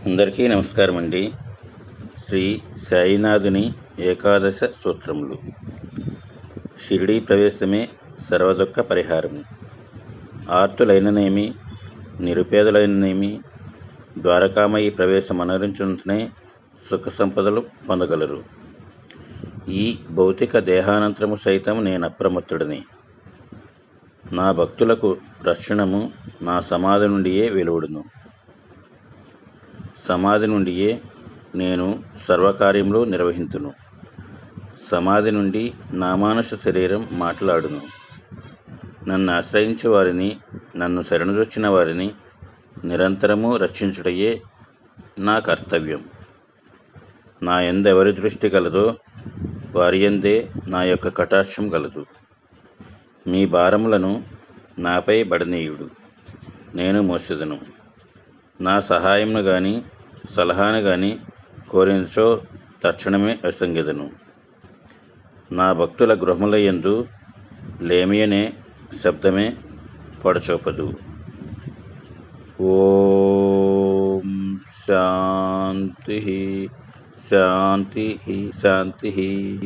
అందరికీ నమస్కారం అండి. శ్రీ సాయినాథుని ఏకాదశ సూత్రములు. షిరిడీ ప్రవేశమే సర్వదుఃఖ పరిహారము. ఆర్తులైననేమి, నిరుపేదలైననేమి ద్వారకామయి ప్రవేశం అనరించునే సుఖ సంపదలు పొందగలరు. ఈ భౌతిక దేహానంతరము సైతం నేను అప్రమత్తుడిని. నా భక్తులకు రక్షణము నా సమాధి నుండియే వెలువడును. సమాధి నుండియే నేను సర్వకార్యములు నిర్వహింతును. సమాధి నుండి నా మానుష శరీరం మాట్లాడును. నన్ను ఆశ్రయించే వారిని, నన్ను శరణుజొచ్చిన వారిని నిరంతరము రక్షించుటయే నా కర్తవ్యం. నా యందెవరి దృష్టి కలదో వారి యందే నా యొక్క కటాక్షం కలదు. మీ భారములను నాపై బడనీయుడు, నేను మోసెదను. నా సహాయమును గాని సలహాను గాని కోరినచో తక్షణమే అసంగెదను. నా భక్తుల గృహములయందు లేమియనే శబ్దమే పొడచూపదు. ఓం శాంతి శాంతి శాంతి.